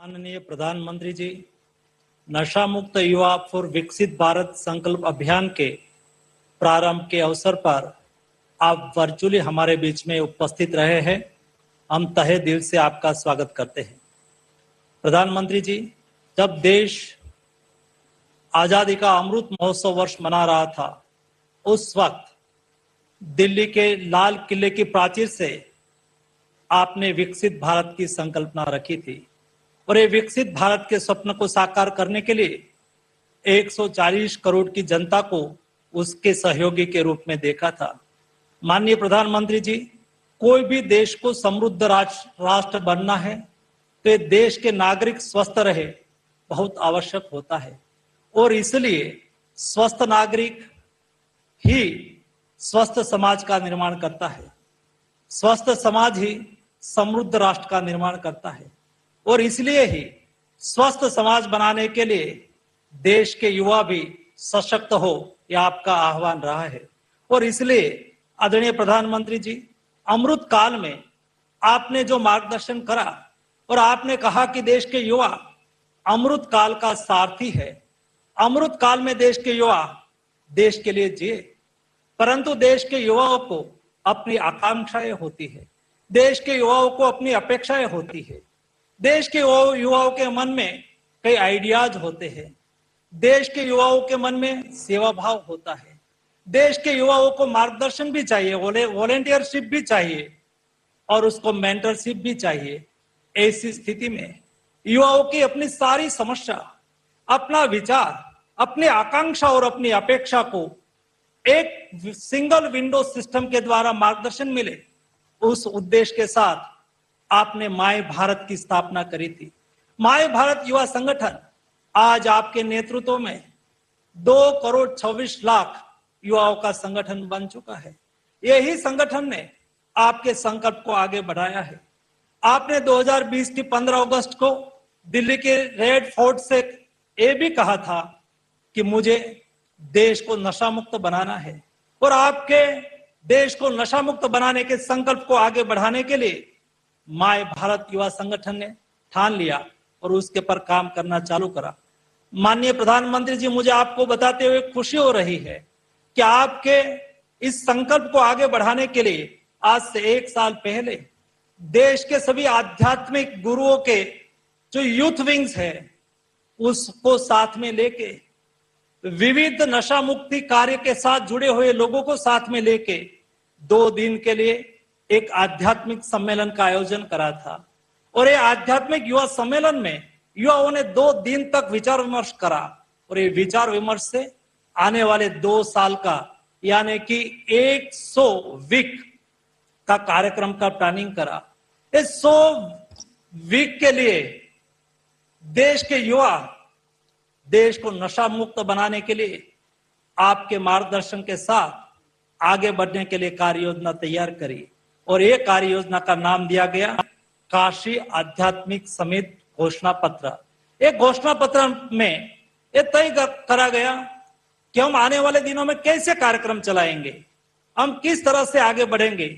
माननीय प्रधानमंत्री जी, नशा मुक्त युवा फॉर विकसित भारत संकल्प अभियान के प्रारंभ के अवसर पर आप वर्चुअली हमारे बीच में उपस्थित रहे हैं। हम तहे दिल से आपका स्वागत करते हैं। प्रधानमंत्री जी, जब देश आजादी का अमृत महोत्सव वर्ष मना रहा था, उस वक्त दिल्ली के लाल किले की प्राचीर से आपने विकसित भारत की संकल्पना रखी थी और ये विकसित भारत के स्वप्न को साकार करने के लिए 140 करोड़ की जनता को उसके सहयोगी के रूप में देखा था। माननीय प्रधानमंत्री जी, कोई भी देश को समृद्ध राष्ट्र बनना है तो देश के नागरिक स्वस्थ रहे बहुत आवश्यक होता है और इसलिए स्वस्थ नागरिक ही स्वस्थ समाज का निर्माण करता है। स्वस्थ समाज ही समृद्ध राष्ट्र का निर्माण करता है और इसलिए ही स्वस्थ समाज बनाने के लिए देश के युवा भी सशक्त हो, यह आपका आह्वान रहा है। और इसलिए आदरणीय प्रधानमंत्री जी, अमृत काल में आपने जो मार्गदर्शन करा और आपने कहा कि देश के युवा अमृत काल का सारथी है। अमृत काल में देश के युवा देश के लिए जिए, परंतु देश के युवाओं को अपनी आकांक्षाएं होती है, देश के युवाओं को अपनी अपेक्षाएं होती है, देश के युवाओं के मन में कई आइडियाज होते हैं, देश के युवाओं के मन में सेवा भाव होता है, देश के युवाओं को मार्गदर्शन भी चाहिए, वॉलेंटियरशिप भी चाहिए और उसको मेंटरशिप भी चाहिए। ऐसी स्थिति में युवाओं की अपनी सारी समस्या, अपना विचार, अपनी आकांक्षा और अपनी अपेक्षा को एक सिंगल विंडो सिस्टम के द्वारा मार्गदर्शन मिले, उस उद्देश्य के साथ आपने माय भारत की स्थापना करी थी। माय भारत युवा संगठन आज आपके नेतृत्व में 2,26,00,000 युवाओं का संगठन बन चुका है। यही संगठन ने आपके संकल्प को आगे बढ़ाया है। आपने 2020 की 15 अगस्त को दिल्ली के रेड फोर्ट से ये भी कहा था कि मुझे देश को नशा मुक्त बनाना है और आपके देश को नशा मुक्त बनाने के संकल्प को आगे बढ़ाने के लिए माय भारत युवा संगठन ने ठान लिया और उसके पर काम करना चालू करा। माननीय प्रधानमंत्री जी, मुझे आपको बताते हुए खुशी हो रही है कि आपके इस संकल्प को आगे बढ़ाने के लिए आज से 1 साल पहले देश के सभी आध्यात्मिक गुरुओं के जो यूथ विंग्स है उसको साथ में लेके, विविध नशा मुक्ति कार्य के साथ जुड़े हुए लोगों को साथ में लेके 2 दिन के लिए एक आध्यात्मिक सम्मेलन का आयोजन करा था और ये आध्यात्मिक युवा सम्मेलन में युवाओं ने 2 दिन तक विचार विमर्श करा और ये विचार विमर्श से आने वाले 2 साल का यानी कि 100 वीक का कार्यक्रम का प्लानिंग करा। इस 100 वीक के लिए देश के युवा देश को नशा मुक्त बनाने के लिए आपके मार्गदर्शन के साथ आगे बढ़ने के लिए कार्य योजना तैयार करी और ये कार्य योजना का नाम दिया गया काशी आध्यात्मिक समिति घोषणा पत्र। एक घोषणा पत्र में ये तय करा गया कि हम आने वाले दिनों में कैसे कार्यक्रम चलाएंगे, हम किस तरह से आगे बढ़ेंगे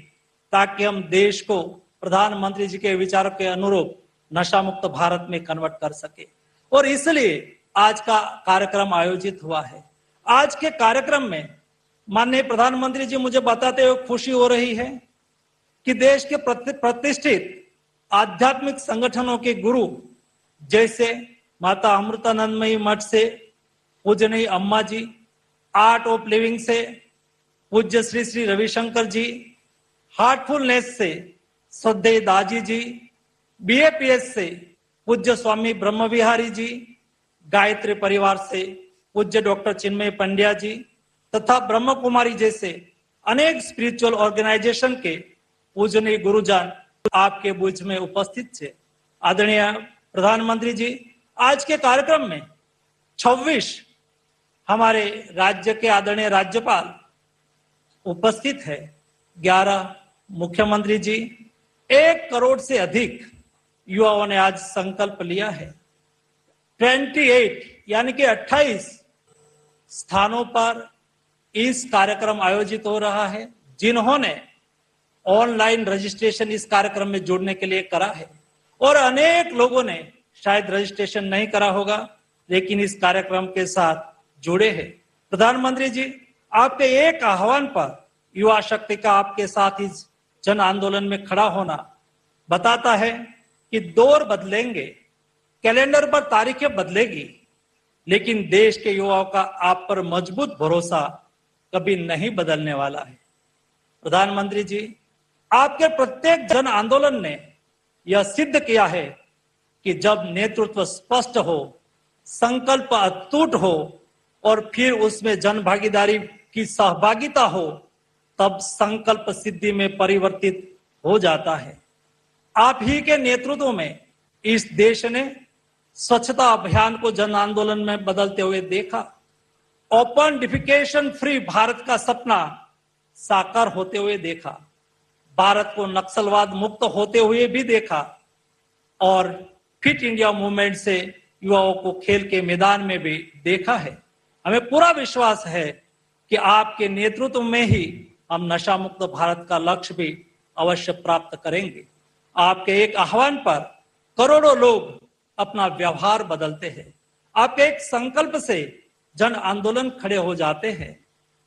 ताकि हम देश को प्रधानमंत्री जी के विचारों के अनुरूप नशा मुक्त भारत में कन्वर्ट कर सके। और इसलिए आज का कार्यक्रम आयोजित हुआ है। आज के कार्यक्रम में माननीय प्रधानमंत्री जी, मुझे बताते हुए खुशी हो रही है कि देश के प्रतिष्ठित आध्यात्मिक संगठनों के गुरु जैसे माता अमृतानंदमयी मठ से पूजनीय अम्मा जी, आर्ट ऑफ लिविंग से पूज्य श्री श्री रविशंकर जी, हार्टफुलनेस से श्रद्धेय दाजी जी, बीएपीएस से पूज्य स्वामी ब्रह्म विहारी जी, गायत्री परिवार से पूज्य डॉक्टर चिन्मय पंड्या जी तथा ब्रह्म कुमारी जैसे अनेक स्पिरिचुअल ऑर्गेनाइजेशन के पूजनीय गुरुजन आपके बीच में उपस्थित थे। आदरणीय प्रधानमंत्री जी, आज के कार्यक्रम में 26 हमारे राज्य के आदरणीय राज्यपाल उपस्थित है, 11 मुख्यमंत्री जी, 1 करोड़ से अधिक युवाओं ने आज संकल्प लिया है। 28 यानी कि 28 स्थानों पर इस कार्यक्रम आयोजित हो रहा है, जिन्होंने ऑनलाइन रजिस्ट्रेशन इस कार्यक्रम में जुड़ने के लिए करा है और अनेक लोगों ने शायद रजिस्ट्रेशन नहीं करा होगा, लेकिन इस कार्यक्रम के साथ जुड़े हैं। प्रधानमंत्री जी, आपके एक आह्वान पर युवा शक्ति का आपके साथ इस जन आंदोलन में खड़ा होना बताता है कि दौर बदलेंगे, कैलेंडर पर तारीखें बदलेगी, लेकिन देश के युवाओं का आप पर मजबूत भरोसा कभी नहीं बदलने वाला है। प्रधानमंत्री जी, आपके प्रत्येक जन आंदोलन ने यह सिद्ध किया है कि जब नेतृत्व स्पष्ट हो, संकल्प अटूट हो और फिर उसमें जन भागीदारी की सहभागिता हो, तब संकल्प सिद्धि में परिवर्तित हो जाता है। आप ही के नेतृत्व में इस देश ने स्वच्छता अभियान को जन आंदोलन में बदलते हुए देखा, ओपन डिफिकेशन फ्री भारत का सपना साकार होते हुए देखा, भारत को नक्सलवाद मुक्त होते हुए भी देखा और फिट इंडिया मूवमेंट से युवाओं को खेल के मैदान में भी देखा है। हमें पूरा विश्वास है कि आपके नेतृत्व में ही हम नशा मुक्त भारत का लक्ष्य भी अवश्य प्राप्त करेंगे। आपके एक आह्वान पर करोड़ों लोग अपना व्यवहार बदलते हैं, आपके एक संकल्प से जन आंदोलन खड़े हो जाते हैं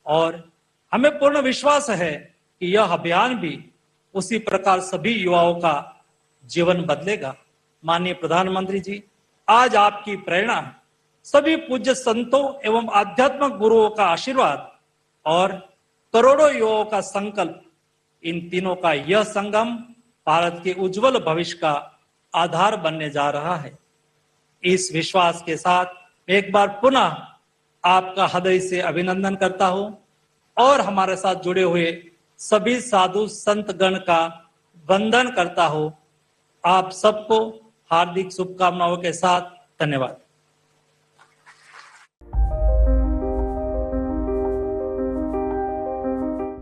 और हमें पूर्ण विश्वास है कि यह अभियान भी उसी प्रकार सभी युवाओं का जीवन बदलेगा। माननीय प्रधानमंत्री जी, आज आपकी प्रेरणा, सभी पूज्य संतों एवं आध्यात्मिक गुरुओं का आशीर्वाद और करोड़ों युवाओं का संकल्प, इन तीनों का यह संगम भारत के उज्जवल भविष्य का आधार बनने जा रहा है। इस विश्वास के साथ एक बार पुनः आपका हृदय से अभिनंदन करता हूं और हमारे साथ जुड़े हुए सभी साधु संत गण का वंदन करता हूं। आप सबको हार्दिक शुभकामनाओं के साथ धन्यवाद।